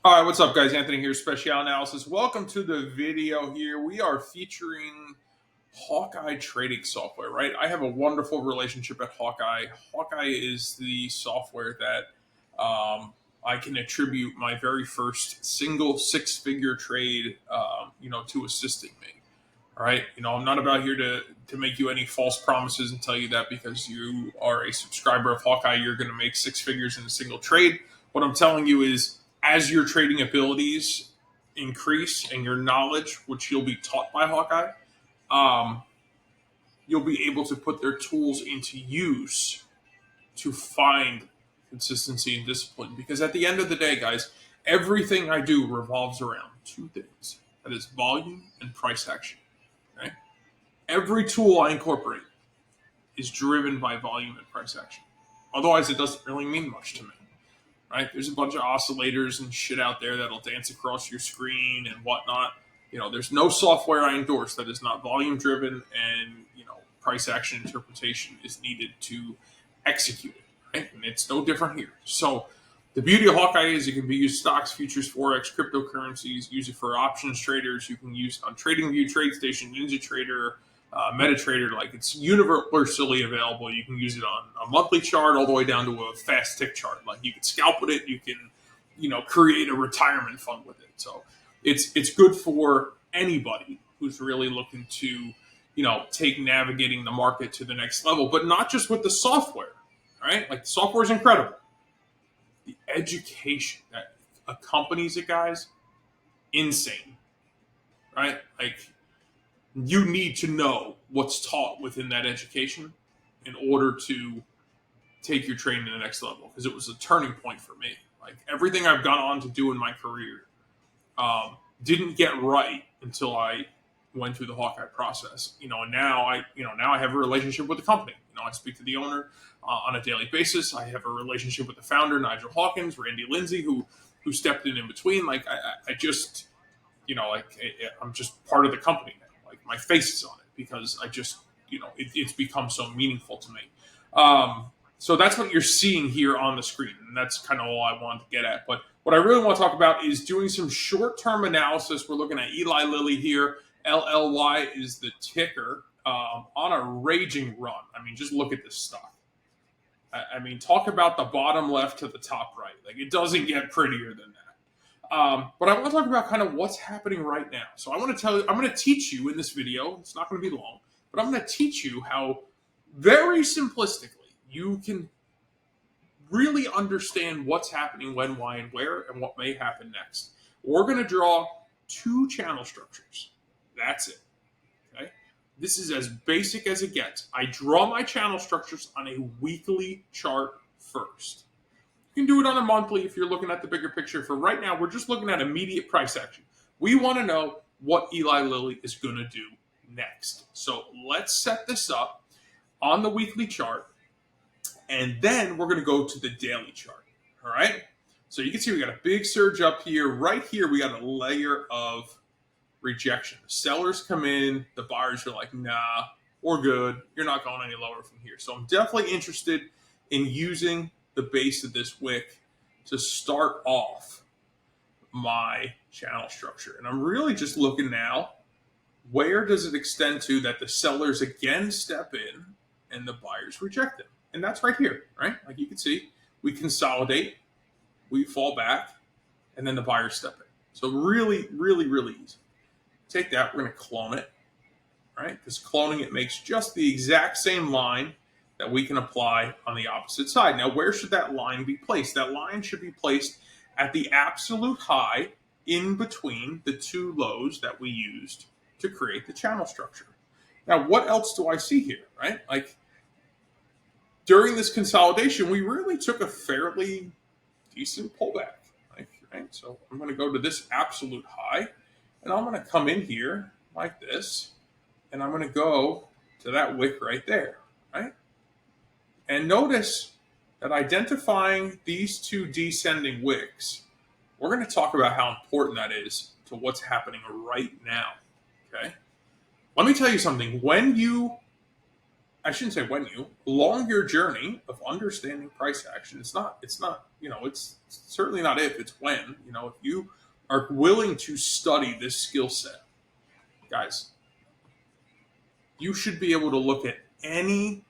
All right, what's up, guys? Anthony here, Special Analysis. Welcome to the video here. We are featuring Hawkeye trading software, right? I have a wonderful relationship at Hawkeye. Hawkeye is the software that I can attribute my very first single six-figure trade, to assisting me. All right, I'm not about here to make you any false promises and tell you that because you are a subscriber of Hawkeye, you're going to make six figures in a single trade. What I'm telling you is, as your trading abilities increase and your knowledge, which you'll be taught by Hawkeye, you'll be able to put their tools into use to find consistency and discipline. Because at the end of the day, guys, everything I do revolves around two things. That is volume and price action. Okay? Every tool I incorporate is driven by volume and price action. Otherwise, it doesn't really mean much to me. Right? There's a bunch of oscillators and shit out there that'll dance across your screen and whatnot. There's no software I endorse that is not volume driven, and price action interpretation is needed to execute it. Right? And it's no different here. So the beauty of Hawkeye is it can be used stocks, futures, forex, cryptocurrencies. Use it for options traders. You can use it on TradingView, TradeStation, NinjaTrader, MetaTrader. Like, it's universally available. You can use it on a monthly chart all the way down to a fast tick chart. Like, you can scalp with it. You can, create a retirement fund with it. So it's good for anybody who's really looking to, take navigating the market to the next level, but not just with the software. Right? Like, the software is incredible. The education that accompanies it, guys, insane. Right? Like, you need to know what's taught within that education in order to take your training to the next level, because it was a turning point for me. Like, everything I've gone on to do in my career didn't get right until I went through the Hawkeye process. And now I have a relationship with the company. I speak to the owner on a daily basis. I have a relationship with the founder, Nigel Hawkins, Randy Lindsay, who stepped in between. Like, I just, I'm just part of the company now. Like, my face is on it because I just, it's become so meaningful to me. So that's what you're seeing here on the screen, and that's kind of all I wanted to get at. But what I really want to talk about is doing some short-term analysis. We're looking at Eli Lilly here. LLY is the ticker, on a raging run. I mean, just look at this stock. I mean, talk about the bottom left to the top right. Like, it doesn't get prettier than that. But I want to talk about kind of what's happening right now. So I'm going to teach you in this video. It's not going to be long, but I'm going to teach you how, very simplistically, you can really understand what's happening, when, why, and where, and what may happen next. We're going to draw two channel structures. That's it. Okay? This is as basic as it gets. I draw my channel structures on a weekly chart first. You can do it on a monthly if you're looking at the bigger picture. For right now, we're just looking at immediate price action. We want to know what Eli Lilly is going to do next. So let's set this up on the weekly chart, and then we're going to go to the daily chart. All right? So you can see we got a big surge up here. Right here, we got a layer of rejection. The sellers come in, the buyers are like, nah, we're good. You're not going any lower from here. So I'm definitely interested in using the base of this wick to start off my channel structure. And I'm really just looking now, where does it extend to that the sellers again step in and the buyers reject it? And that's right here, right? Like, you can see, we consolidate, we fall back, and then the buyers step in. So really, really, really easy. Take that, we're going to clone it, right? Because cloning it makes just the exact same line that we can apply on the opposite side. Now, where should that line be placed? That line should be placed at the absolute high in between the two lows that we used to create the channel structure. Now, what else do I see here, right? Like, during this consolidation, we really took a fairly decent pullback, right? So I'm going to go to this absolute high, and I'm going to come in here like this, and I'm going to go to that wick right there, right? And notice that identifying these two descending wicks, we're going to talk about how important that is to what's happening right now, okay? Let me tell you something. When you I shouldn't say when you, along your journey of understanding price action. It's not, it's certainly not if, it's when. If you are willing to study this skill set, guys, you should be able to look at any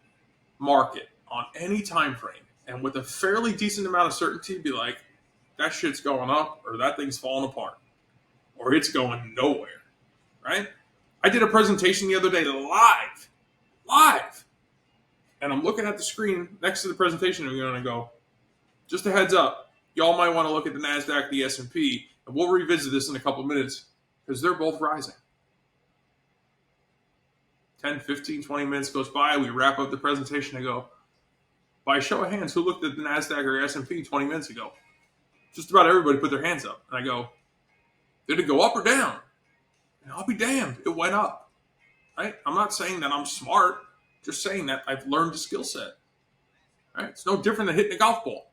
market on any time frame and with a fairly decent amount of certainty be like, that shit's going up or that thing's falling apart or it's going nowhere, right? I did a presentation the other day live. And I'm looking at the screen next to the presentation and I'm going to go, just a heads up, y'all might want to look at the NASDAQ, the S&P, and we'll revisit this in a couple minutes because they're both rising. 10, 15, 20 minutes goes by. We wrap up the presentation. I go, by show of hands, who looked at the NASDAQ or S&P 20 minutes ago? Just about everybody put their hands up. And I go, did it go up or down? And I'll be damned, it went up. Right? I'm not saying that I'm smart, just saying that I've learned a skill set. Right? It's no different than hitting a golf ball.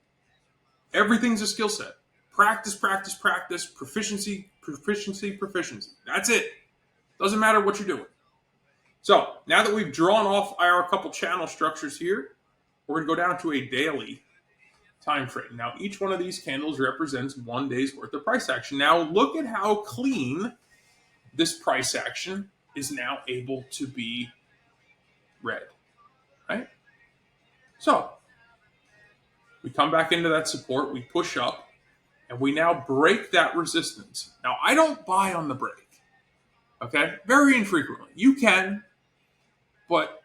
Everything's a skill set. Practice, practice, practice, proficiency, proficiency, proficiency. That's it. Doesn't matter what you're doing. So now that we've drawn off our couple channel structures here, we're going to go down to a daily time frame. Now, each one of these candles represents 1 day's worth of price action. Now, look at how clean this price action is now able to be read, right? So we come back into that support, we push up, and we now break that resistance. Now, I don't buy on the break, okay? Very infrequently. You can, but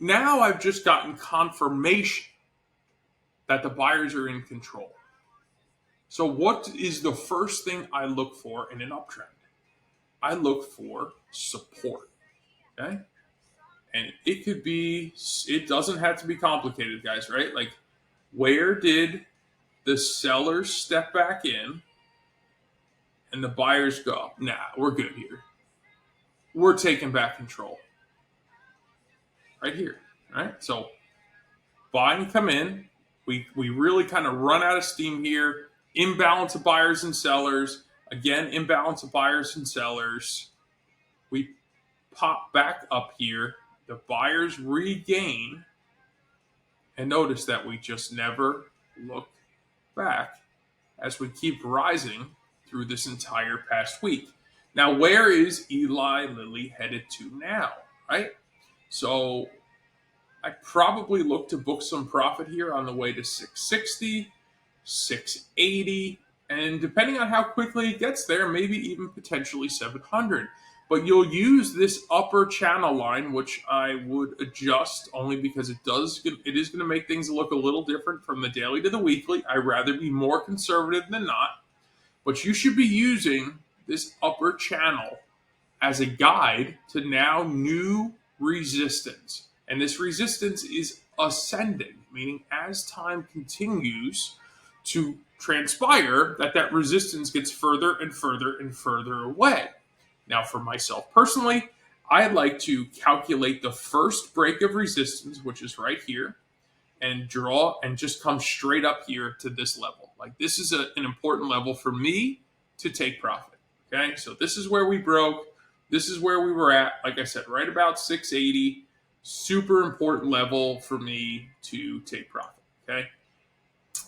now I've just gotten confirmation that the buyers are in control. So what is the first thing I look for in an uptrend? I look for support, okay? And it doesn't have to be complicated, guys, right? Like, where did the sellers step back in and the buyers go, nah, we're good here. We're taking back control. Right here, right? So buying come in. We really kind of run out of steam here. Imbalance of buyers and sellers. Again, imbalance of buyers and sellers. We pop back up here. The buyers regain. And notice that we just never look back as we keep rising through this entire past week. Now, where is Eli Lilly headed to now, right? So I probably look to book some profit here on the way to 660, 680, and depending on how quickly it gets there, maybe even potentially 700. But you'll use this upper channel line, which I would adjust only because it is going to make things look a little different from the daily to the weekly. I'd rather be more conservative than not. But you should be using this upper channel as a guide to now new resistance. And this resistance is ascending, meaning as time continues to transpire, that resistance gets further and further and further away. Now, for myself personally, I'd like to calculate the first break of resistance, which is right here, and draw and just come straight up here to this level. Like, this is an important level for me to take profit. Okay, so this is where we broke. This is where we were at. Like I said, right about 680. Super important level for me to take profit. Okay.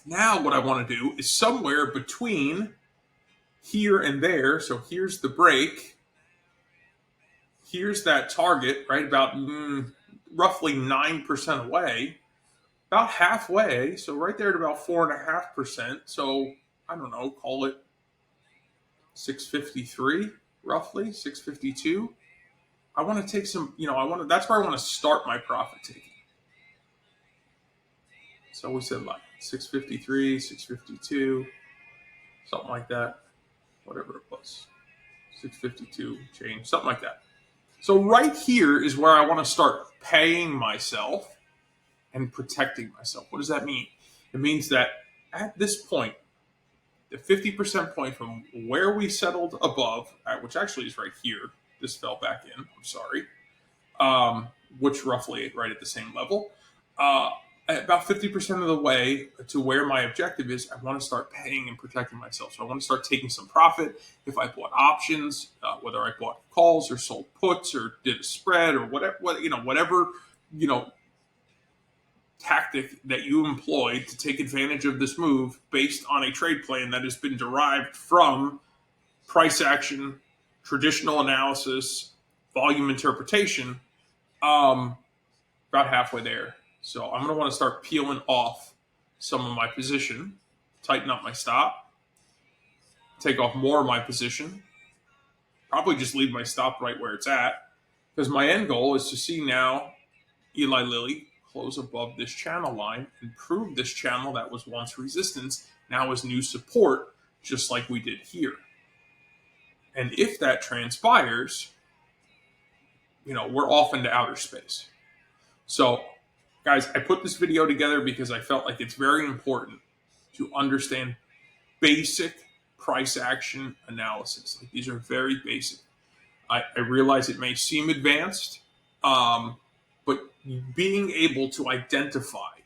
Now, what I want to do is somewhere between here and there. So here's the break. Here's that target, right? About roughly 9% away. About halfway. So right there at about 4.5%. So I don't know, call it 653, roughly 652. I want to take some, that's where I want to start my profit taking. So we said like 653, 652, something like that. Whatever it was. 652 change, something like that. So right here is where I want to start paying myself and protecting myself. What does that mean? It means that at this point, the 50% point from where we settled above, which actually is right here, this fell back in, I'm sorry, which roughly right at the same level. About 50% of the way to where my objective is, I want to start paying and protecting myself. So I want to start taking some profit. If I bought options, whether I bought calls or sold puts or did a spread or whatever tactic that you employ to take advantage of this move based on a trade plan that has been derived from price action, traditional analysis, volume interpretation, about halfway there. So I'm going to want to start peeling off some of my position, tighten up my stop, take off more of my position, probably just leave my stop right where it's at, because my end goal is to see now Eli Lilly close above this channel line and prove this channel that was once resistance now is new support, just like we did here. And if that transpires, we're off into outer space. So, guys, I put this video together because I felt like it's very important to understand basic price action analysis. Like, these are very basic. I realize it may seem advanced, but being able to identify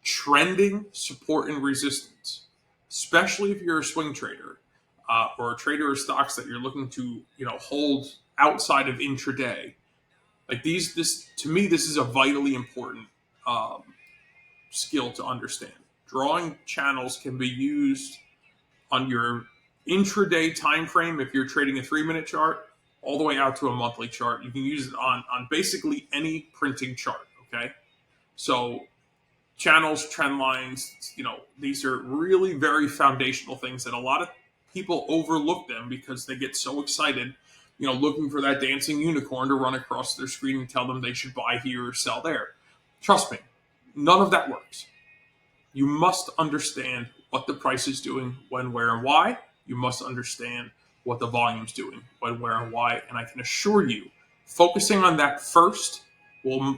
trending support and resistance, especially if you're a swing trader or a trader of stocks that you're looking to hold outside of intraday, like this to me, this is a vitally important skill to understand. Drawing channels can be used on your intraday time frame if you're trading a 3-minute chart, all the way out to a monthly chart. You can use it on basically any printing chart, okay? So channels, trend lines, these are really very foundational things that a lot of people overlook them because they get so excited, looking for that dancing unicorn to run across their screen and tell them they should buy here or sell there. Trust me, none of that works. You must understand what the price is doing, when, where, and why. You must understand what the volume's doing, when, where, and why. And I can assure you, focusing on that first will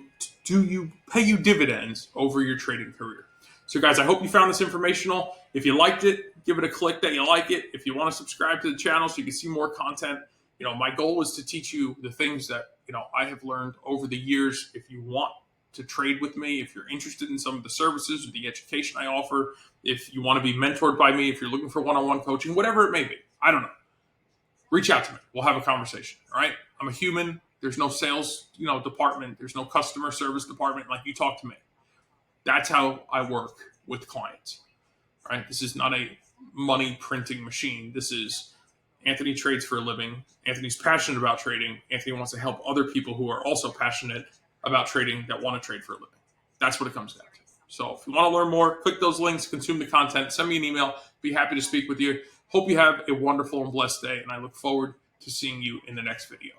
pay you dividends over your trading career. So, guys, I hope you found this informational. If you liked it, give it a click that you like it. If you want to subscribe to the channel so you can see more content, my goal is to teach you the things that I have learned over the years. If you want to trade with me, if you're interested in some of the services or the education I offer, if you want to be mentored by me, if you're looking for one-on-one coaching, whatever it may be, I don't know, reach out to me. We'll have a conversation. All right. I'm a human. There's no sales, department. There's no customer service department. Like, you talk to me. That's how I work with clients. All right. This is not a money printing machine. This is Anthony trades for a living. Anthony's passionate about trading. Anthony wants to help other people who are also passionate about trading that want to trade for a living. That's what it comes down to. So if you want to learn more, click those links, consume the content, send me an email. Be happy to speak with you. Hope you have a wonderful and blessed day, and I look forward to seeing you in the next video.